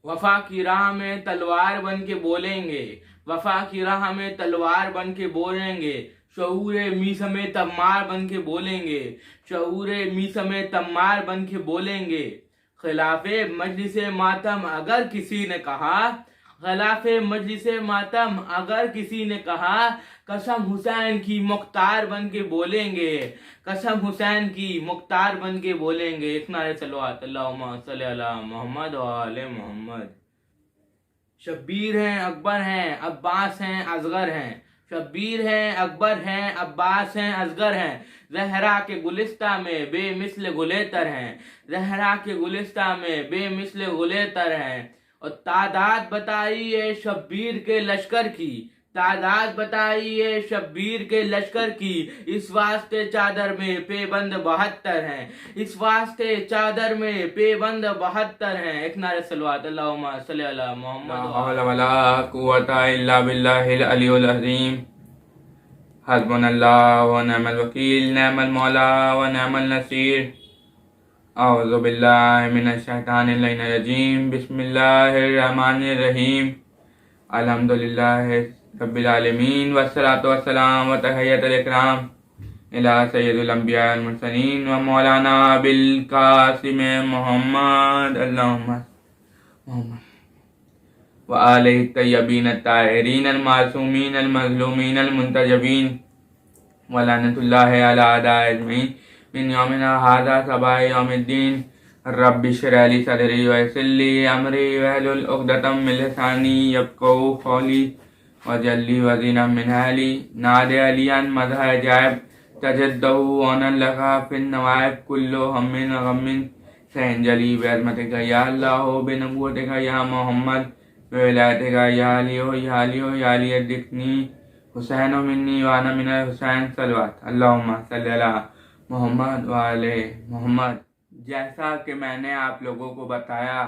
वफा की राह में तलवार बन के बोलेंगे, वफा की राह में तलवार बन के बोलेंगे, शऊरे मी समेत तम्मार बन के बोलेंगे, शऊरे मी समेत तम्मार बन के बोलेंगे। खिलाफे मजलिसे मातम अगर किसी ने कहा, खिलाफे मजलिसे मातम अगर किसी ने कहा, कसम हुसैन की मुख्तार बन के बोलेंगे, कसम हुसैन की मुख्तार बन के बोलेंगे। एक नारे सलवात अल्लाहुम्मा सल्ली अला मोहम्मद व आले मोहम्मद। शब्बीर हैं, अकबर हैं, अब्बास हैं, असगर हैं, शब्बीर हैं, अकबर हैं, अब्बास हैं, असगर हैं। जहरा के गुलिस्ता में बेमिसल गुलेतर हैं, जहरा के गुलिस्ता में बेमिसल गुलेतर हैं। और तादाद बताइए शब्बीर के लश्कर की, तादाद बताइए शब्बीर के लश्कर की। इस वास्ते चादर में पेबंद 72 हैं, इस वास्ते चादर में पेबंद 72 हैं। एक नारे सलवात अल्लाहुम्मा सल्ली अला मोहम्मद ला हौला वला कुव्वता इल्ला बिल्लाहिल अलियुल अज़ीम। हस्बुनल्लाहु व निअमल वकील, निअमल मौला व निअमल नसीर। औज़ु बिल्लाहि मिनश शैतानिर रजीम। बिस्मिल्लाहिर रहमानिर रहीम। अल्हम्दुलिल्लाहि रब्बिल आलमीन वस्सलातु वस्सलाम व तहियतुल इकराम इला सय्यिदिल अंबिया वल मुरसलीन व मौलाना बिल कासिम मोहम्मद अल्लाहुम्मा मोहम्मद व आलिहि तय्यबीन ताहिरीन अल मासूमीन अल मज़लूमीन अल मुंतजबीन व लानतुल्लाहि अला अदाए अजमईन मिन यौमिना हाज़ा सबा यौमिद्दीन। रब्बि इश्रह ली सदरी व यस्सिर ली अमरी वहलुल उक़दतम मिन लिसानी यफ़क़हू क़ौली वजअल ली वज़ीरम मिन अहली। नादे अलियन मदह जायब तजद्दहु अनन लका फिन नवाइब कुल्लु हम्मिन गम्मिन सहंजली बिअज़मतिका या अल्लाह बिनबुव्वतिका या मोहम्मद बिविलायतिका या अली दिक्नी हुसैन मिन्नी व अना मिनल हुसैन। सलवात अल्लाहुम्मा सल्ली अला मोहम्मद व आले मोहम्मद। जैसा कि मैंने आप लोगों को बताया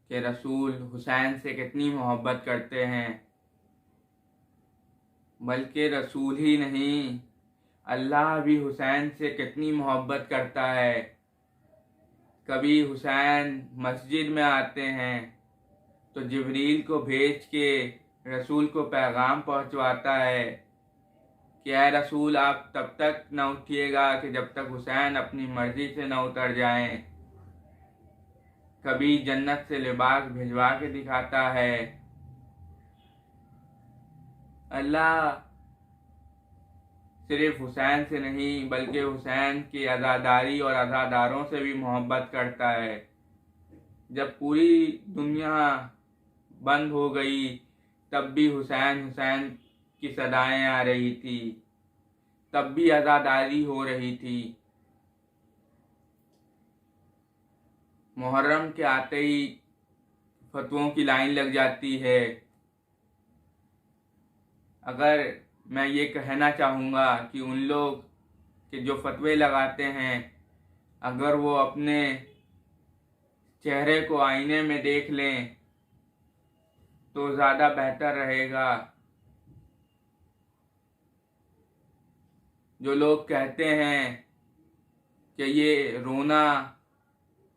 कि रसूल हुसैन से कितनी मोहब्बत करते हैं, बल्कि रसूल ही नहीं अल्लाह भी हुसैन से कितनी मोहब्बत करता है। कभी हुसैन मस्जिद में आते हैं तो जिब्रील को भेज के रसूल को पैगाम पहुंचवाता है कि ऐ रसूल आप तब तक न उठिएगा कि जब तक हुसैन अपनी मर्जी से न उतर जाएं। कभी जन्नत से लिबास भिजवा के दिखाता है। अल्लाह सिर्फ हुसैन से नहीं बल्कि हुसैन की अज़ादारी और अज़ादारों से भी मोहब्बत करता है। जब पूरी दुनिया बंद हो गई तब भी हुसैन हुसैन की सदाएं आ रही थी, तब भी अज़ादारी हो रही थी। मुहर्रम के आते ही फतवों की लाइन लग जाती है। अगर मैं ये कहना चाहूँगा कि उन लोग के जो फतवे लगाते हैं, अगर वो अपने चेहरे को आईने में देख लें तो ज़्यादा बेहतर रहेगा। जो लोग कहते हैं कि ये रोना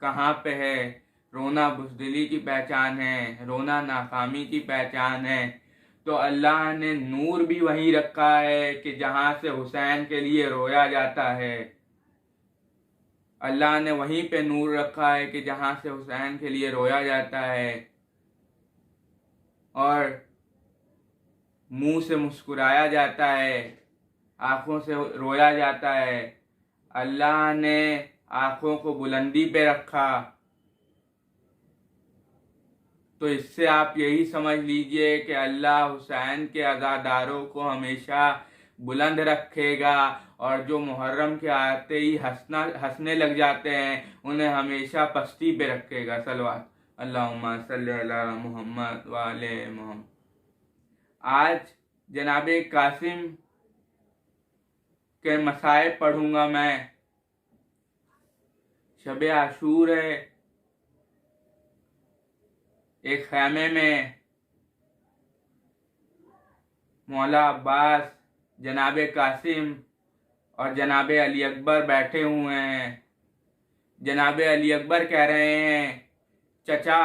कहाँ पे है, रोना बुज़दिली की पहचान है, रोना नाकामी की पहचान है, तो अल्लाह ने नूर भी वहीं रखा है कि जहाँ से हुसैन के लिए रोया जाता है। अल्लाह ने वहीं पे नूर रखा है कि जहाँ से हुसैन के लिए रोया जाता है और मुंह से मुस्कुराया जाता है, आँखों से रोया जाता है। अल्लाह ने आँखों को बुलंदी पे रखा। तो इससे आप यही समझ लीजिए कि अल्लाह हुसैन के अज़ादारों को हमेशा बुलंद रखेगा और जो मुहर्रम के आते ही हंसने लग जाते हैं उन्हें हमेशा पस्ती पे रखेगा। सलवात अल्लाहुम्मा सल्ली अला मोहम्मद व आले मोहम्मद। आज जनाबे कासिम के मसाइब पढ़ूंगा मैं। शब आशूर है। एक खैमे में मौला अब्बास, जनाबे कासिम और जनाबे अली अकबर बैठे हुए हैं। जनाबे अली अकबर कह रहे हैं, चचा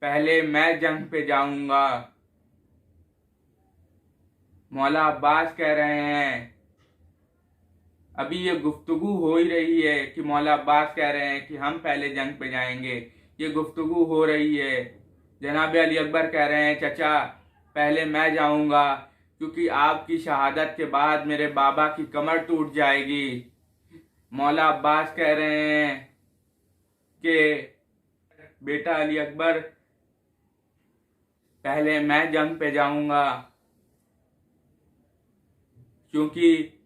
पहले मैं जंग पे जाऊंगा। मौला अब्बास कह रहे हैं, अभी ये गुफ्तगू हो ही रही है कि मौला अब्बास कह रहे हैं कि हम पहले जंग पे जाएंगे। ये गुफ्तगू हो रही है। जनाब अली अकबर कह रहे हैं, चचा पहले मैं जाऊंगा, क्योंकि आपकी शहादत के बाद मेरे बाबा की कमर टूट जाएगी। मौला अब्बास कह रहे हैं कि बेटा अली अकबर, पहले मैं जंग पे जाऊंगा, क्योंकि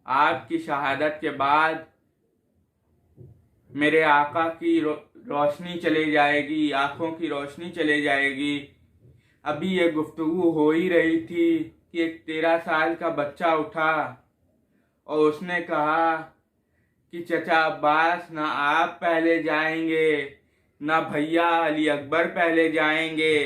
आपकी शहादत के बाद मेरे आका की रोशनी चली जाएगी, आंखों की रोशनी चली जाएगी। अभी ये गुफ्तगू हो ही रही थी कि एक 13 साल का बच्चा उठा और उसने कहा कि चचा अब्बास, ना आप पहले जाएंगे ना भैया अली अकबर पहले जाएंगे,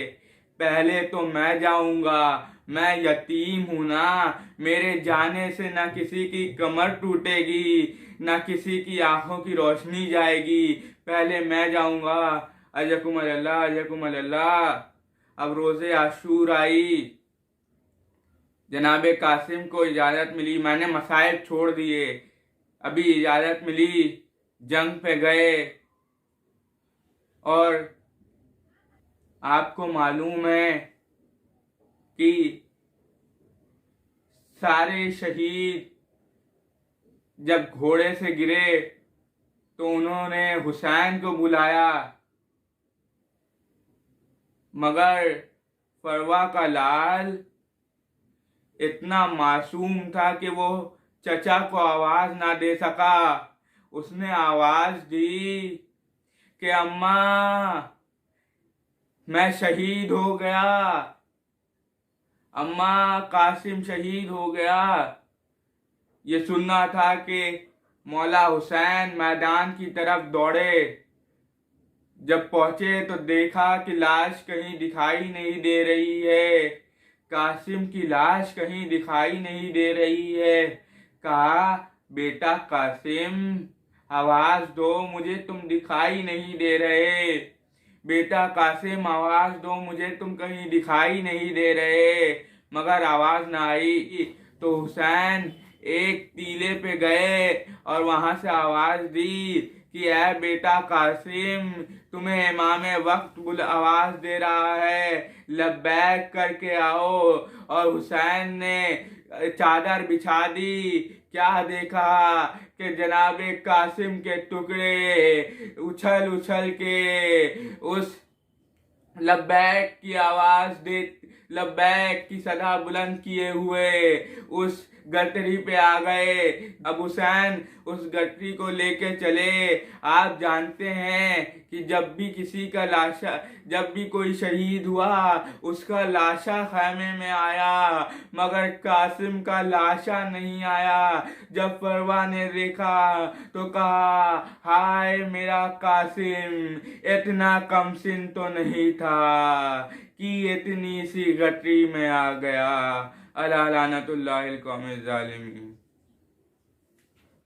पहले तो मैं जाऊंगा। मैं यतीम हूं ना, मेरे जाने से ना किसी की कमर टूटेगी ना किसी की आंखों की रोशनी जाएगी, पहले मैं जाऊंगा। अजकुम अल्लाह, अजकुम अल्लाह। अब रोजे आशूर आई। जनाब कासिम को इजाजत मिली, मैंने मसाइब छोड़ दिए, अभी इजाजत मिली, जंग पे गए। और आपको मालूम है कि सारे शहीद जब घोड़े से गिरे तो उन्होंने हुसैन को बुलाया, मगर फरवा का लाल इतना मासूम था कि वो चचा को आवाज ना दे सका। उसने आवाज दी कि अम्मा मैं शहीद हो गया, अम्मा कासिम शहीद हो गया। ये सुनना था कि मौला हुसैन मैदान की तरफ दौड़े। जब पहुंचे तो देखा कि लाश कहीं दिखाई नहीं दे रही है, कासिम की लाश कहीं दिखाई नहीं दे रही है। कहा, बेटा कासिम आवाज दो, मुझे तुम दिखाई नहीं दे रहे। बेटा कासिम आवाज दो, मुझे तुम कहीं दिखाई नहीं दे रहे। मगर आवाज ना आई। तो हुसैन एक टीले पे गए और वहां से आवाज दी कि ऐ बेटा कासिम, तुम्हें इमाम वक्त आवाज दे रहा है, लब्बैक करके आओ। और हुसैन ने चादर बिछा दी। क्या देखा कि जनाबे कासिम के टुकड़े उछल उछल के उस लब्बैक की आवाज दे, लब्बैक की सदा बुलंद किए हुए उस गठरी पे आ गए। अब हुसैन उस गठरी को लेके चले। आप जानते हैं कि जब भी किसी का लाशा, जब भी कोई शहीद हुआ उसका लाशा खैमे में आया, मगर कासिम का लाशा नहीं आया। जब फरवा ने देखा तो कहा, हाय मेरा कासिम, इतना कमसिन तो नहीं था कि इतनी सी गठरी में आ गया। अला लानतुल्लाहिल कौमिज़ ज़ालिमीन।